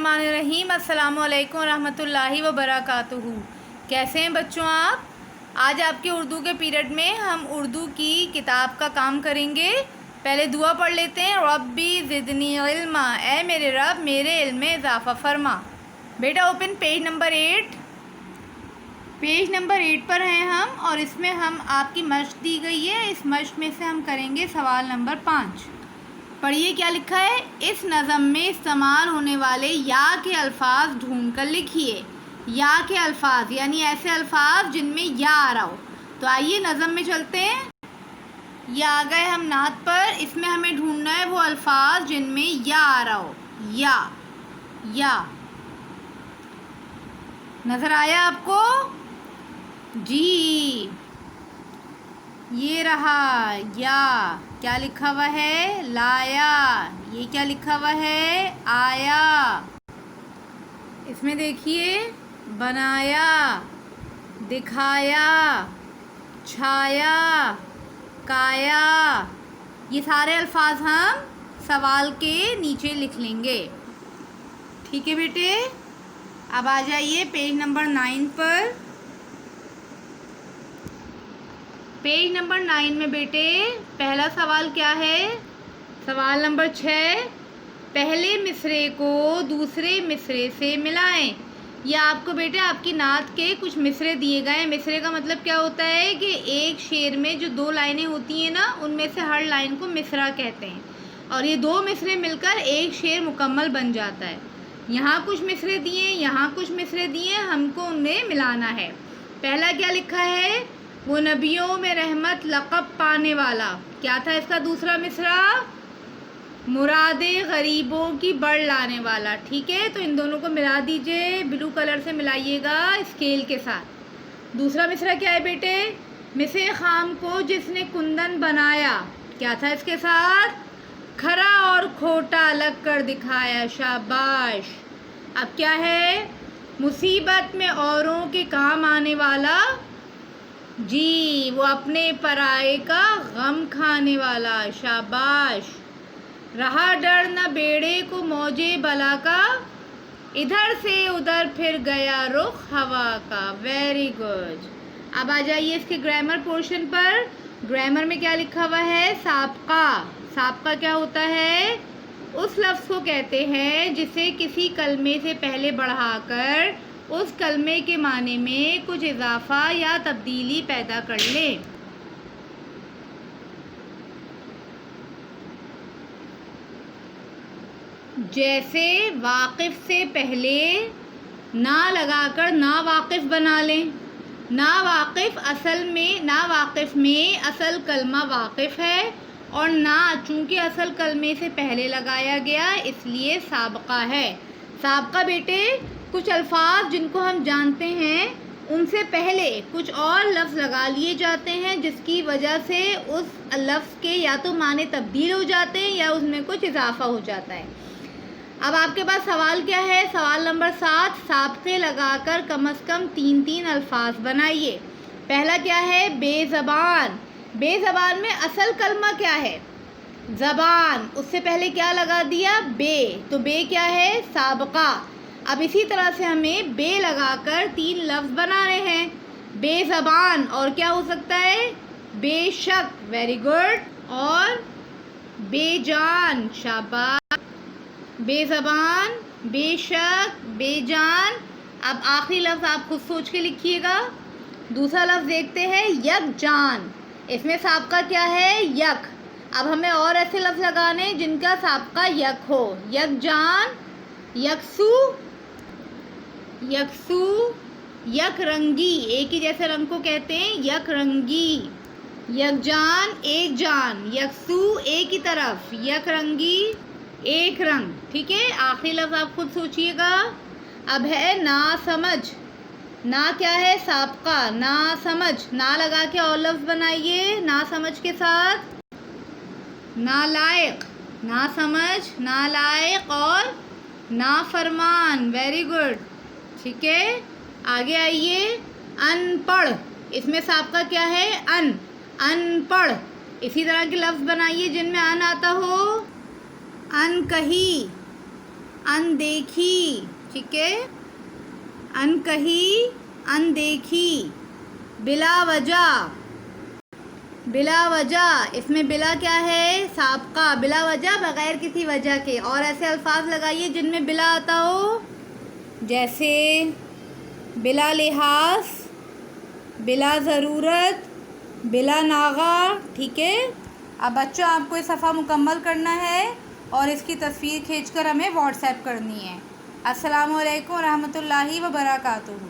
बिस्मिल्लाहिर्रहमानिर्रहीम। अस्सलामुअलैकुम रहमतुल्लाहि व बरकातुहू। कैसे हैं बच्चों आप? आज आपके उर्दू के पीरियड में हम उर्दू की किताब का काम करेंगे। पहले दुआ पढ़ लेते हैं। रब्बी ज़िदनी इल्मा, ऐ मेरे रब मेरे इल्म में इजाफ़ा फरमा। बेटा open page number 8। Page number 8 पर हैं हम और इसमें हम आपकी मश्क दी गई है। इस मश्क में से हम करेंगे सवाल नंबर 5। पढ़िए क्या लिखा है। इस नज़म में इस्तेमाल होने वाले या के अल्फाज ढूंढ कर लिखिए। या के अल्फाज यानी ऐसे अल्फाज जिनमें या आ रहा हो। तो आइए नज़म में चलते हैं। या आ गए हम नात पर। इसमें हमें ढूंढना है वो अल्फाज जिनमें या आ रहा हो। या नज़र आया आपको? जी, ये रहा या। क्या लिखा हुआ है? लाया। ये क्या लिखा हुआ है? आया। इसमें देखिए, बनाया, दिखाया, छाया, काया। ये सारे अल्फाज हम सवाल के नीचे लिख लेंगे। ठीक है बेटे, अब आ जाइए पेज नंबर 9 पर। पेज नंबर 9 में बेटे पहला सवाल क्या है? सवाल नंबर 6। पहले मिसरे को दूसरे मिसरे से मिलाएं। यह आपको बेटे आपकी नात के कुछ मिसरे दिए गए हैं। मिसरे का मतलब क्या होता है कि एक शेर में जो 2 लाइनें होती हैं ना, उनमें से हर लाइन को मिसरा कहते हैं और ये 2 मिसरे मिलकर एक शेर मुकम्मल बन जाता है। यहाँ कुछ मिसरे दिए, यहाँ कुछ मिसरे दिए, हमको उन्हें मिलाना है। पहला क्या लिखा है? वो नबियों में रहमत लक़ब पाने वाला। क्या था इसका दूसरा मिसरा? मुरादे गरीबों की बढ़ लाने वाला। ठीक है, तो इन दोनों को मिला दीजिए। ब्लू कलर से मिलाइएगा स्केल के साथ। दूसरा मिसरा क्या है बेटे? मिसे खाम को जिसने कुंदन बनाया। क्या था इसके साथ? खरा और खोटा अलग कर दिखाया। शाबाश। अब क्या है? मुसीबत में औरों के काम आने वाला। जी, वो अपने पराये का गम खाने वाला। शाबाश। रहा डर न बेड़े को मौजे बला का, इधर से उधर फिर गया रुख हवा का। Very good. अब आ जाइए इसके ग्रामर पोर्शन पर। ग्रामर में क्या लिखा हुआ है? साबका। साबका क्या होता है? उस लफ्ज़ को कहते हैं जिसे किसी कलमे से पहले बढ़ाकर उस कलमे के माने में कुछ इजाफा या तब्दीली पैदा कर ले। जैसे वाकिफ़ से पहले ना लगाकर ना वाकिफ़ बना लें। ना वाकिफ़ में असल कलमा वाकिफ़ है और ना चूँकि असल कलमे से पहले लगाया गया इसलिए साबका है। साबका बेटे कुछ अल्फाज जिनको हम जानते हैं उनसे पहले कुछ और लफ्ज़ लगा लिए जाते हैं जिसकी वजह से उस लफ्ज़ के या तो माने तब्दील हो जाते हैं या उसमें कुछ इजाफा हो जाता है। अब आपके पास सवाल क्या है? सवाल नंबर 7। साबके लगाकर कम से कम 3 अल्फाज बनाइए। पहला क्या है? बेज़बान। बेज़बान में असल कलमा क्या है? ज़बान। उससे पहले क्या लगा दिया? बे। तो बे क्या है? साबका। अब इसी तरह से हमें बे लगाकर 3 लफ्ज़ बनाने हैं। बेज़बान और क्या हो सकता है? बेशक। Very good. और बेजान। शाबाश। बेज़बान, बेशक, बेजान। अब आखिरी लफ्ज़ आप खुद सोच के लिखिएगा। दूसरा लफ्ज़ देखते हैं, यकजान। इसमें साबका क्या है? यक। अब हमें और ऐसे लफ्ज़ लगाने जिनका साबका यक हो। यकजान, यकसू, यकसू, यकरंगी। एक ही जैसे रंग को कहते हैं यकरंगी। यकजान एक जान, यकसू एक ही तरफ, यकरंगी एक रंग। ठीक है, आखिरी लफ्ज़ आप खुद सोचिएगा। अब है ना समझ। ना क्या है? साबका। ना समझ। ना लगा के और लफ्ज़ बनाइए ना समझ के साथ। नालायक। ना समझ, नालायक और नाफरमान। Very good. ठीक है, आगे आइए। अनपढ़। इसमें साबका क्या है? अन। अनपढ़। इसी तरह के लफ्ज़ बनाइए जिनमें अन आता हो। अनकही, अनदेखी, ठीक है। अनकही, अनदेखी। बिला वजह, बिला वजह, इसमें बिला क्या है? साबका, बिला वजह बगैर किसी वजह के। और ऐसे अल्फाज लगाइए जिनमें बिला आता हो, जैसे बिला लिहाज, बिला ज़रूरत, बिला नागा, ठीक है। अब बच्चों आपको ये सफ़ा मुकम्मल करना है और इसकी तस्वीर खींचकर हमें व्हाट्सएप करनी है। अस्सलामु अलैकुम रहमतुल्लाहि व बरकातुहू।